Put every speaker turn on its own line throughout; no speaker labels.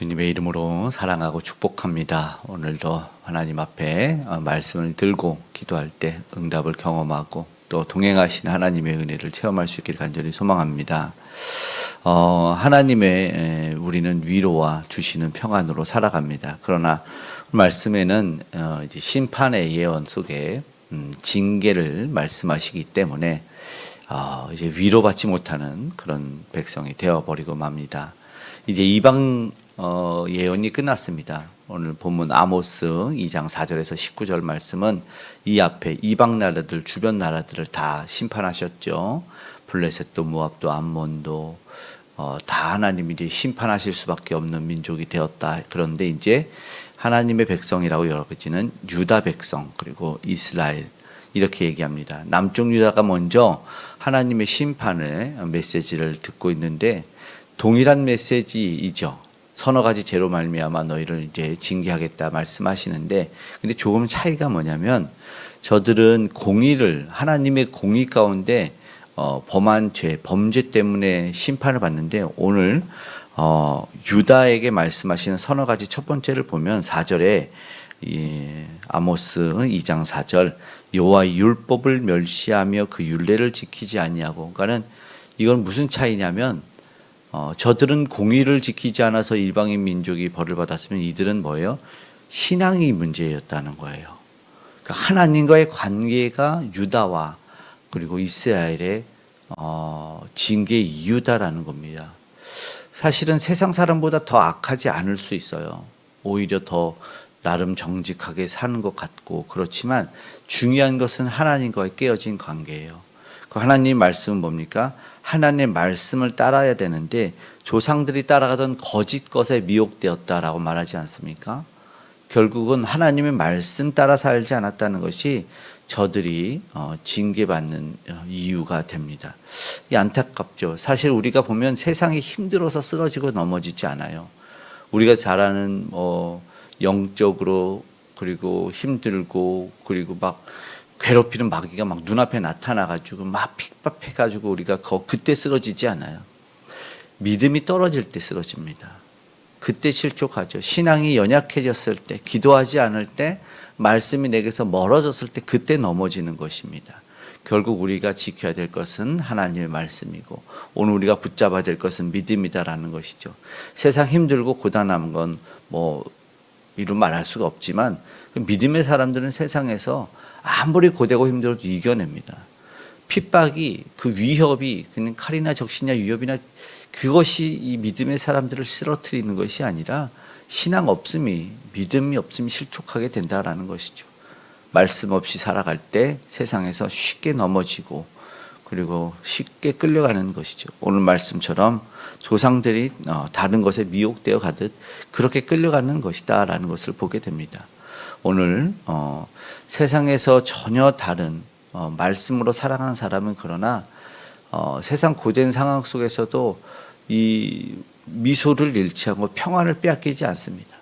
주님의 이름으로 사랑하고 축복합니다. 오늘도 하나님 앞에 말씀을 들고 기도할 때 응답을 경험하고 또 동행하신 하나님의 은혜를 체험할 수 있기를 간절히 소망합니다. 하나님의 우리는 위로와 주시는 평안으로 살아갑니다. 그러나 말씀에는 이제 심판의 예언 속에 징계를 말씀하시기 때문에 이제 위로받지 못하는 그런 백성이 되어버리고 맙니다. 이제 이방 예언이 끝났습니다. 오늘 본문 아모스 2장 4절에서 19절 말씀은 이 앞에 이방 나라들 주변 나라들을 다 심판하셨죠. 블레셋도 모압도 암몬도 다 하나님이 이제 심판하실 수밖에 없는 민족이 되었다. 그런데 이제 하나님의 백성이라고 여겨지는 유다 백성 그리고 이스라엘 이렇게 얘기합니다. 남쪽 유다가 먼저 하나님의 심판의 메시지를 듣고 있는데 동일한 메시지이죠. 서너 가지 죄로 말미암아 너희를 이제 징계하겠다 말씀하시는데, 근데 조금 차이가 뭐냐면 저들은 공의를 하나님의 공의 가운데 범한 죄, 범죄 때문에 심판을 받는데 오늘 유다에게 말씀하시는 서너 가지 첫 번째를 보면 4절에 아모스 2장 4절 여호와의 율법을 멸시하며 그 율례를 지키지 아니하고, 그러니까는 이건 무슨 차이냐면 저들은 공의를 지키지 않아서 일방인 민족이 벌을 받았으면 이들은 뭐예요? 신앙이 문제였다는 거예요. 그러니까 하나님과의 관계가 유다와 그리고 이스라엘의 징계의 이유다라는 겁니다. 사실은 세상 사람보다 더 악하지 않을 수 있어요. 오히려 더 나름 정직하게 사는 것 같고, 그렇지만 중요한 것은 하나님과의 깨어진 관계예요. 그 하나님 말씀은 뭡니까? 하나님의 말씀을 따라야 되는데 조상들이 따라가던 거짓 것에 미혹되었다라고 말하지 않습니까? 결국은 하나님의 말씀 따라 살지 않았다는 것이 저들이 징계받는 이유가 됩니다. 이 안타깝죠. 사실 우리가 보면 세상이 힘들어서 쓰러지고 넘어지지 않아요. 우리가 잘 아는 영적으로 그리고 힘들고 그리고 막 괴롭히는 마귀가 막 눈앞에 나타나가지고 막 핍박해가지고 우리가 그때 쓰러지지 않아요. 믿음이 떨어질 때 쓰러집니다. 그때 실족하죠. 신앙이 연약해졌을 때, 기도하지 않을 때, 말씀이 내게서 멀어졌을 때 그때 넘어지는 것입니다. 결국 우리가 지켜야 될 것은 하나님의 말씀이고 오늘 우리가 붙잡아야 될 것은 믿음이다라는 것이죠. 세상 힘들고 고단한 건 이루 말할 수가 없지만 믿음의 사람들은 세상에서 아무리 고되고 힘들어도 이겨냅니다. 핍박이 그 위협이 그냥 칼이나 적시냐 위협이나 그것이 이 믿음의 사람들을 쓰러뜨리는 것이 아니라 신앙 없음이 믿음이 없음이 실족하게 된다라는 것이죠. 말씀 없이 살아갈 때 세상에서 쉽게 넘어지고 그리고 쉽게 끌려가는 것이죠. 오늘 말씀처럼 조상들이 다른 것에 미혹되어 가듯 그렇게 끌려가는 것이다라는 것을 보게 됩니다. 오늘 세상에서 전혀 다른 말씀으로 살아가는 사람은 그러나 세상 고된 상황 속에서도 이 미소를 잃지 않고 평안을 빼앗기지 않습니다.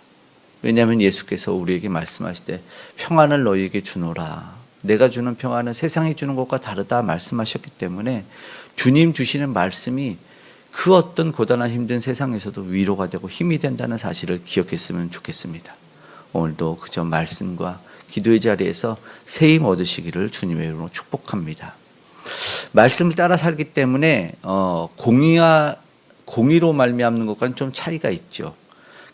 왜냐하면 예수께서 우리에게 말씀하실 때 평안을 너희에게 주노라. 내가 주는 평안은 세상이 주는 것과 다르다 말씀하셨기 때문에 주님 주시는 말씀이 그 어떤 고단한 힘든 세상에서도 위로가 되고 힘이 된다는 사실을 기억했으면 좋겠습니다. 오늘도 그저 말씀과 기도의 자리에서 새 힘 얻으시기를 주님의 이름으로 축복합니다. 말씀을 따라 살기 때문에 공의로 말미암는 것과는 좀 차이가 있죠.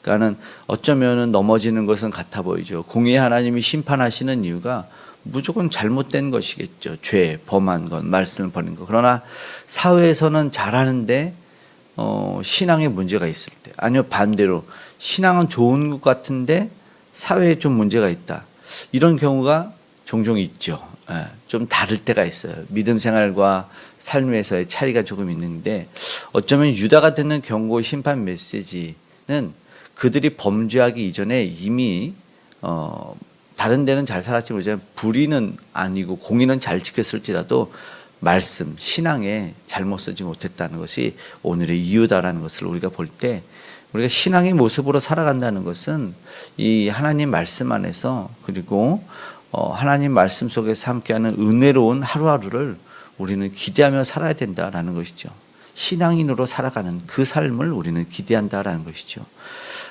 그러니까는 어쩌면은 넘어지는 것은 같아 보이죠. 공의의 하나님이 심판하시는 이유가 무조건 잘못된 것이겠죠. 죄, 범한 것, 말씀을 버린 것. 그러나 사회에서는 잘하는데 신앙에 문제가 있을 때, 아니요 반대로 신앙은 좋은 것 같은데 사회에 좀 문제가 있다. 이런 경우가 종종 있죠. 좀 다를 때가 있어요. 믿음 생활과 삶에서의 차이가 조금 있는데 어쩌면 유다가 듣는 경고 심판 메시지는 그들이 범죄하기 이전에 이미 다른 데는 잘 살았지 모르지만 불의는 아니고 공의는 잘 지켰을지라도 말씀, 신앙에 잘못 쓰지 못했다는 것이 오늘의 이유다라는 것을 우리가 볼 때 우리가 신앙의 모습으로 살아간다는 것은 이 하나님 말씀 안에서 그리고 하나님 말씀 속에서 함께하는 은혜로운 하루하루를 우리는 기대하며 살아야 된다라는 것이죠. 신앙인으로 살아가는 그 삶을 우리는 기대한다라는 것이죠.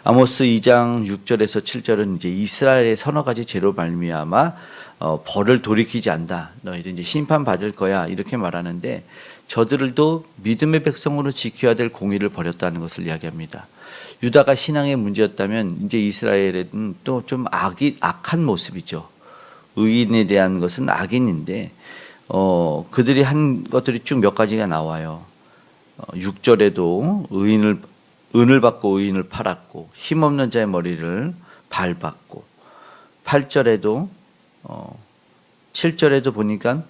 아모스 2장 6절에서 7절은 이제 이스라엘의 서너 가지 죄로 말미암아 벌을 돌이키지 않다. 너희들 이제 심판 받을 거야. 이렇게 말하는데 저들도 믿음의 백성으로 지켜야 될 공의를 버렸다는 것을 이야기합니다. 유다가 신앙의 문제였다면 이제 이스라엘은 또 좀 악한 모습이죠. 의인에 대한 것은 악인인데 그들이 한 것들이 쭉 몇 가지가 나와요. 6절에도 은을 받고 의인을 팔았고 힘없는 자의 머리를 밟았고 8절에도 7절에도 보니까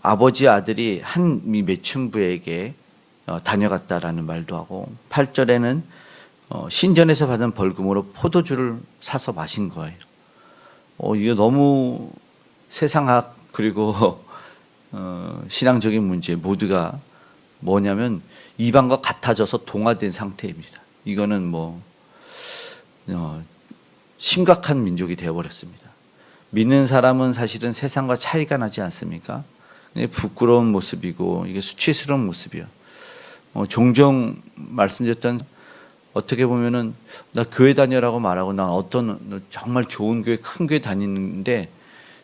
아버지 아들이 한 매춘부에게 다녀갔다라는 말도 하고 8절에는 신전에서 받은 벌금으로 포도주를 사서 마신 거예요. 이거 너무 세상학 그리고 신앙적인 문제 모두가 뭐냐면 이방과 같아져서 동화된 상태입니다. 이거는 심각한 민족이 되어버렸습니다. 믿는 사람은 사실은 세상과 차이가 나지 않습니까? 부끄러운 모습이고 이게 수치스러운 모습이요. 종종 말씀드렸던 어떻게 보면은 나 교회 다녀라고 말하고 난 어떤 정말 좋은 교회 큰 교회 다니는데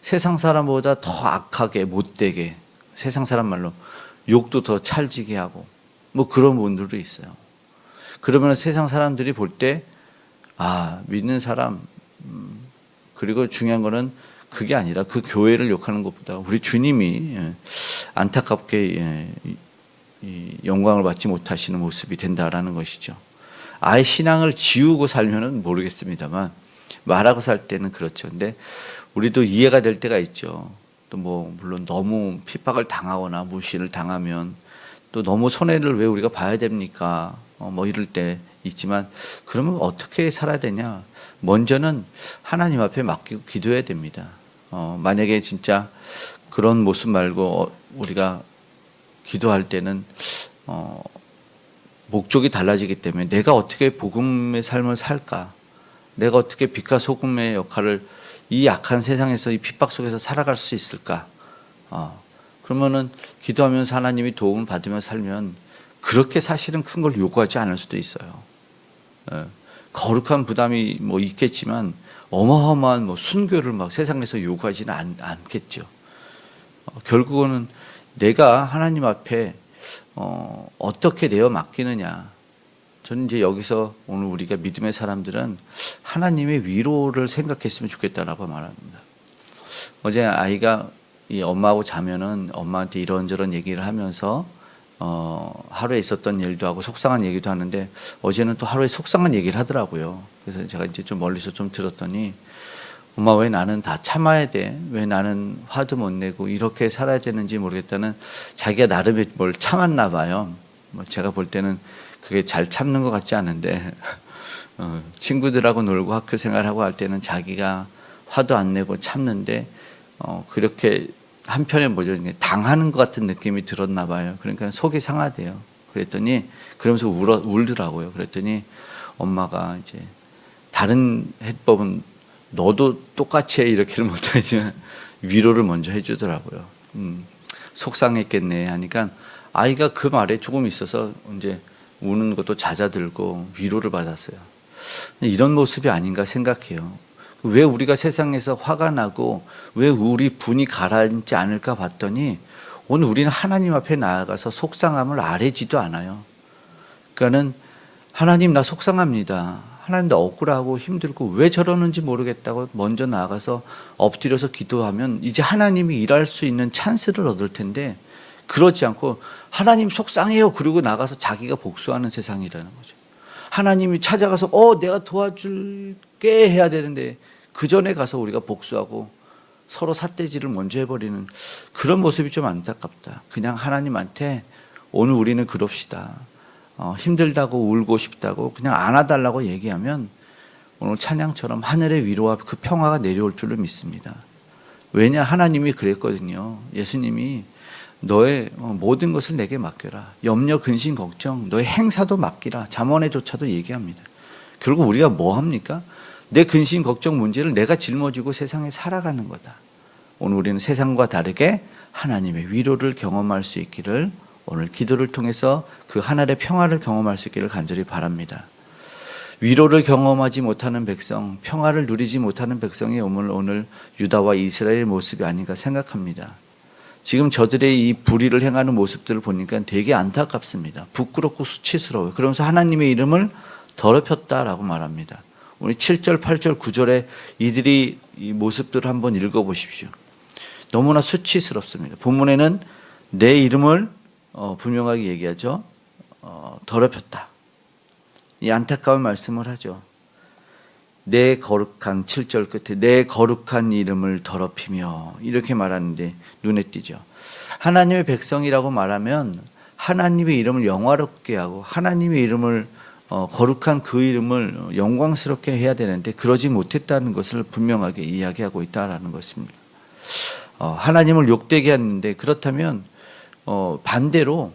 세상 사람보다 더 악하게 못되게 세상 사람 말로 욕도 더 찰지게 하고 그런 분들도 있어요. 그러면 세상 사람들이 볼 때 믿는 사람 그리고 중요한 거는 그게 아니라 그 교회를 욕하는 것보다 우리 주님이 안타깝게 영광을 받지 못하시는 모습이 된다라는 것이죠. 아예 신앙을 지우고 살면은 모르겠습니다만 말하고 살 때는 그렇죠. 근데 우리도 이해가 될 때가 있죠. 또 물론 너무 핍박을 당하거나 무시를 당하면 또 너무 손해를 왜 우리가 봐야 됩니까? 이럴 때 있지만 그러면 어떻게 살아야 되냐? 먼저는 하나님 앞에 맡기고 기도해야 됩니다. 만약에 진짜 그런 모습 말고 우리가 기도할 때는 목적이 달라지기 때문에 내가 어떻게 복음의 삶을 살까? 내가 어떻게 빛과 소금의 역할을 이 약한 세상에서 이 핍박 속에서 살아갈 수 있을까? 그러면은 기도하면서 하나님이 도움을 받으며 살면 그렇게 사실은 큰 걸 요구하지 않을 수도 있어요. 거룩한 부담이 있겠지만 어마어마한 순교를 세상에서 요구하지는 않겠죠. 결국은 내가 하나님 앞에 어떻게 내어 맡기느냐. 저는 이제 여기서 오늘 우리가 믿음의 사람들은 하나님의 위로를 생각했으면 좋겠다라고 말합니다. 어제 아이가 이 엄마하고 자면은 엄마한테 이런저런 얘기를 하면서 하루에 있었던 일도 하고 속상한 얘기도 하는데 어제는 또 하루에 속상한 얘기를 하더라고요. 그래서 제가 이제 좀 멀리서 좀 들었더니 엄마 왜 나는 다 참아야 돼? 왜 나는 화도 못 내고 이렇게 살아야 되는지 모르겠다는 자기가 나름의 뭘 참았나 봐요. 제가 볼 때는 그게 잘 참는 것 같지 않은데 친구들하고 놀고 학교 생활하고 할 때는 자기가 화도 안 내고 참는데 그렇게 한편에 당하는 것 같은 느낌이 들었나 봐요. 그러니까 속이 상하대요. 그랬더니 그러면서 울더라고요. 그랬더니 엄마가 이제 다른 해법은 너도 똑같이 해 이렇게는 못하지만 위로를 먼저 해주더라고요. 속상했겠네 하니까 아이가 그 말에 조금 있어서 이제 우는 것도 잦아들고 위로를 받았어요. 이런 모습이 아닌가 생각해요. 왜 우리가 세상에서 화가 나고 왜 우리 분이 가라앉지 않을까 봤더니 오늘 우리는 하나님 앞에 나아가서 속상함을 아뢰지도 않아요. 그러니까는 하나님 나 속상합니다. 하나님 나 억울하고 힘들고 왜 저러는지 모르겠다고 먼저 나아가서 엎드려서 기도하면 이제 하나님이 일할 수 있는 찬스를 얻을 텐데 그렇지 않고 하나님 속상해요. 그리고 나가서 자기가 복수하는 세상이라는 거죠. 하나님이 찾아가서 내가 도와줄게 해야 되는데 그 전에 가서 우리가 복수하고 서로 삿대질을 먼저 해버리는 그런 모습이 좀 안타깝다. 그냥 하나님한테 오늘 우리는 그럽시다. 힘들다고 울고 싶다고 그냥 안아달라고 얘기하면 오늘 찬양처럼 하늘의 위로와 그 평화가 내려올 줄로 믿습니다. 왜냐 하나님이 그랬거든요. 예수님이 너의 모든 것을 내게 맡겨라. 염려, 근심, 걱정, 너의 행사도 맡기라. 잠언에조차도 얘기합니다. 결국 우리가 뭐 합니까? 내 근심, 걱정, 문제를 내가 짊어지고 세상에 살아가는 거다. 오늘 우리는 세상과 다르게 하나님의 위로를 경험할 수 있기를 오늘 기도를 통해서 그 하늘의 평화를 경험할 수 있기를 간절히 바랍니다. 위로를 경험하지 못하는 백성, 평화를 누리지 못하는 백성이 오늘 유다와 이스라엘의 모습이 아닌가 생각합니다. 지금 저들의 이 불의를 행하는 모습들을 보니까 되게 안타깝습니다. 부끄럽고 수치스러워요. 그러면서 하나님의 이름을 더럽혔다라고 말합니다. 우리 7절, 8절, 9절에 이들이 이 모습들을 한번 읽어보십시오. 너무나 수치스럽습니다. 본문에는 내 이름을 분명하게 얘기하죠. 더럽혔다. 이 안타까운 말씀을 하죠. 내 거룩한 7절 끝에 내 거룩한 이름을 더럽히며 이렇게 말하는데 눈에 띄죠. 하나님의 백성이라고 말하면 하나님의 이름을 영화롭게 하고 하나님의 이름을 거룩한 그 이름을 영광스럽게 해야 되는데 그러지 못했다는 것을 분명하게 이야기하고 있다는 것입니다. 하나님을 욕되게 했는데 그렇다면 반대로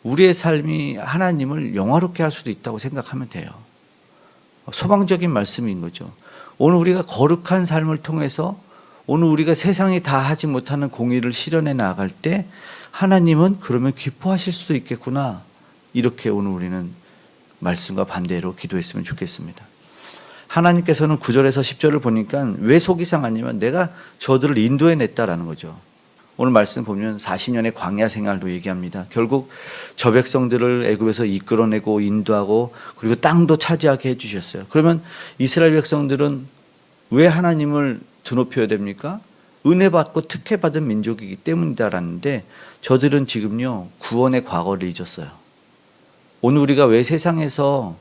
우리의 삶이 하나님을 영화롭게 할 수도 있다고 생각하면 돼요. 소망적인 말씀인 거죠. 오늘 우리가 거룩한 삶을 통해서 오늘 우리가 세상이 다 하지 못하는 공의를 실현해 나갈 때 하나님은 그러면 기뻐하실 수도 있겠구나. 이렇게 오늘 우리는 말씀과 반대로 기도했으면 좋겠습니다. 하나님께서는 9절에서 10절을 보니까 왜 속이 상하냐면 내가 저들을 인도해냈다라는 거죠. 오늘 말씀 보면 40년의 광야 생활도 얘기합니다. 결국 저 백성들을 애굽에서 이끌어내고 인도하고 그리고 땅도 차지하게 해주셨어요. 그러면 이스라엘 백성들은 왜 하나님을 드높여야 됩니까? 은혜 받고 특혜 받은 민족이기 때문이다라는데 저들은 지금요 구원의 과거를 잊었어요. 오늘 우리가 왜 세상에서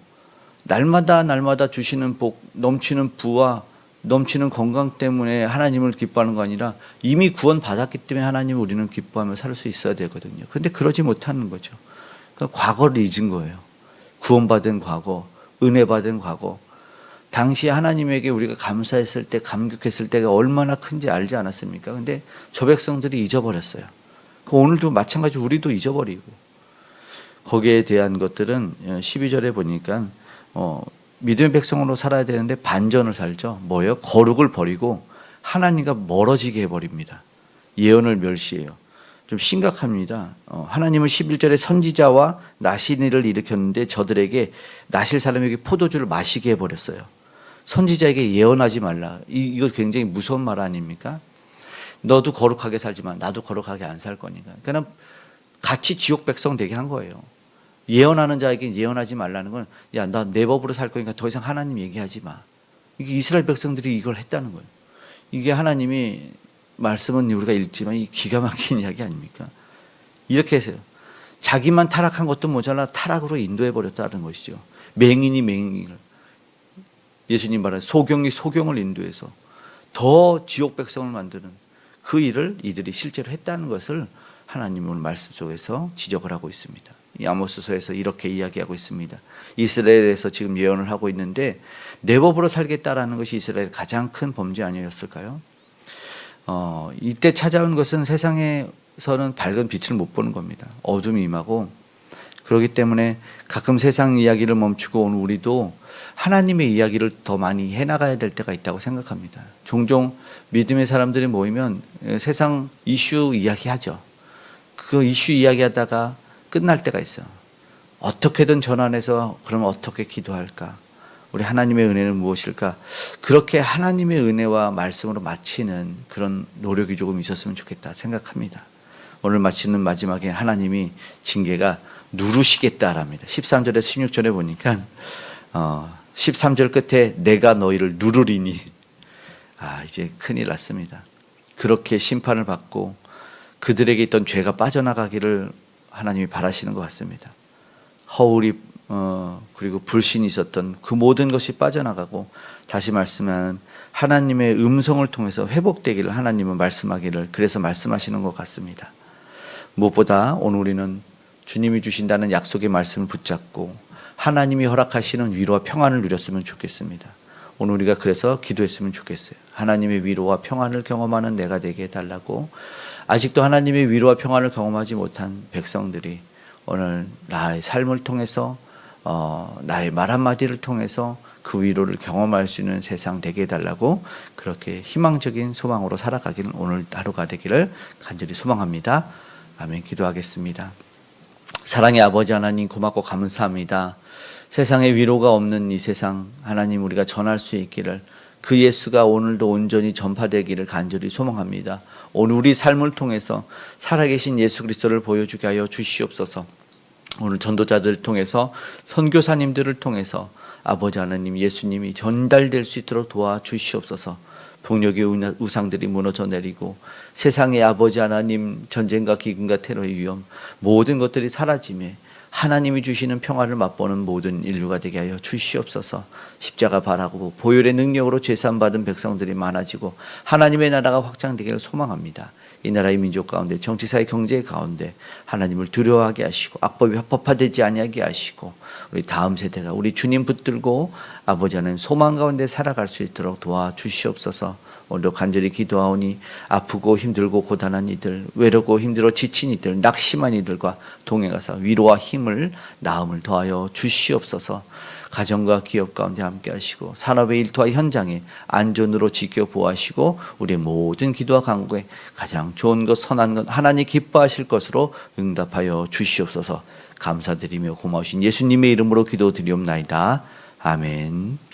날마다 주시는 복, 넘치는 부와 넘치는 건강 때문에 하나님을 기뻐하는 거 아니라 이미 구원 받았기 때문에 하나님을 우리는 기뻐하며 살 수 있어야 되거든요. 그런데 그러지 못하는 거죠. 그러니까 과거를 잊은 거예요. 구원받은 과거, 은혜 받은 과거. 당시 하나님에게 우리가 감사했을 때, 감격했을 때가 얼마나 큰지 알지 않았습니까? 근데 저 백성들이 잊어버렸어요. 오늘도 마찬가지로 우리도 잊어버리고. 거기에 대한 것들은 12절에 보니까 믿음의 백성으로 살아야 되는데 반전을 살죠. 뭐예요? 거룩을 버리고 하나님과 멀어지게 해버립니다. 예언을 멸시해요. 좀 심각합니다. 하나님은 11절에 선지자와 나시니를 일으켰는데 저들에게 나실 사람에게 포도주를 마시게 해버렸어요. 선지자에게 예언하지 말라. 이거 굉장히 무서운 말 아닙니까? 너도 거룩하게 살지만 나도 거룩하게 안 살 거니까. 그러니까 같이 지옥 백성 되게 한 거예요. 예언하는 자에게 예언하지 말라는 건 야, 나 내 법으로 살 거니까 더 이상 하나님 얘기하지 마. 이게 이스라엘 백성들이 이걸 했다는 거예요. 이게 하나님이 말씀은 우리가 읽지만 이 기가 막힌 이야기 아닙니까? 이렇게 해서요. 자기만 타락한 것도 모자라 타락으로 인도해 버렸다는 것이죠. 맹인이 맹인을. 예수님 말한 소경이 소경을 인도해서 더 지옥 백성을 만드는 그 일을 이들이 실제로 했다는 것을 하나님은 오늘 말씀 속에서 지적을 하고 있습니다. 이 아모스서에서 이렇게 이야기하고 있습니다. 이스라엘에서 지금 예언을 하고 있는데 내 법으로 살겠다라는 것이 이스라엘의 가장 큰 범죄 아니었을까요? 이때 찾아온 것은 세상에서는 밝은 빛을 못 보는 겁니다. 어둠이 임하고 그렇기 때문에 가끔 세상 이야기를 멈추고 오늘 우리도 하나님의 이야기를 더 많이 해나가야 될 때가 있다고 생각합니다. 종종 믿음의 사람들이 모이면 세상 이슈 이야기하죠. 그 이슈 이야기하다가 끝날 때가 있어요. 어떻게든 전환해서 그러면 어떻게 기도할까? 우리 하나님의 은혜는 무엇일까? 그렇게 하나님의 은혜와 말씀으로 마치는 그런 노력이 조금 있었으면 좋겠다 생각합니다. 오늘 마치는 마지막에 하나님이 징계가 누르시겠다랍니다. 13절에서 16절에 보니까 13절 끝에 내가 너희를 누르리니 이제 큰일 났습니다. 그렇게 심판을 받고 그들에게 있던 죄가 빠져나가기를 하나님이 바라시는 것 같습니다. 허울이 그리고 불신이 있었던 그 모든 것이 빠져나가고 다시 말씀하는 하나님의 음성을 통해서 회복되기를 하나님은 말씀하기를 그래서 말씀하시는 것 같습니다. 무엇보다 오늘 우리는 주님이 주신다는 약속의 말씀을 붙잡고 하나님이 허락하시는 위로와 평안을 누렸으면 좋겠습니다. 오늘 우리가 그래서 기도했으면 좋겠어요. 하나님의 위로와 평안을 경험하는 내가 되게 해달라고. 아직도 하나님의 위로와 평안을 경험하지 못한 백성들이 오늘 나의 삶을 통해서 나의 말 한마디를 통해서 그 위로를 경험할 수 있는 세상 되게 해달라고 그렇게 희망적인 소망으로 살아가기를 오늘 하루가 되기를 간절히 소망합니다. 아멘. 기도하겠습니다. 사랑의 아버지 하나님 고맙고 감사합니다. 세상에 위로가 없는 이 세상 하나님 우리가 전할 수 있기를 그 예수가 오늘도 온전히 전파되기를 간절히 소망합니다. 오늘 우리 삶을 통해서 살아계신 예수 그리스도를 보여주게 하여 주시옵소서. 오늘 전도자들을 통해서 선교사님들을 통해서 아버지 하나님 예수님이 전달될 수 있도록 도와주시옵소서. 북녘의 우상들이 무너져 내리고 세상의 아버지 하나님 전쟁과 기근과 테러의 위험 모든 것들이 사라짐에 하나님이 주시는 평화를 맛보는 모든 인류가 되게 하여 주시옵소서. 십자가 바라고 보혈의 능력으로 죄산받은 백성들이 많아지고 하나님의 나라가 확장되기를 소망합니다. 이 나라의 민족 가운데 정치사회 경제 가운데 하나님을 두려워하게 하시고 악법이 합법화되지 아니하게 하시고 우리 다음 세대가 우리 주님 붙들고 아버지 하나님 소망 가운데 살아갈 수 있도록 도와주시옵소서. 오늘도 간절히 기도하오니 아프고 힘들고 고단한 이들 외롭고 힘들어 지친 이들 낙심한 이들과 동행하사 위로와 힘을 나음을 더하여 주시옵소서. 가정과 기업 가운데 함께 하시고 산업의 일터와 현장에 안전으로 지켜 보호하시고 우리의 모든 기도와 간구에 가장 좋은 것 선한 것 하나님 기뻐하실 것으로 응답하여 주시옵소서. 감사드리며 고마우신 예수님의 이름으로 기도드리옵나이다. 아멘.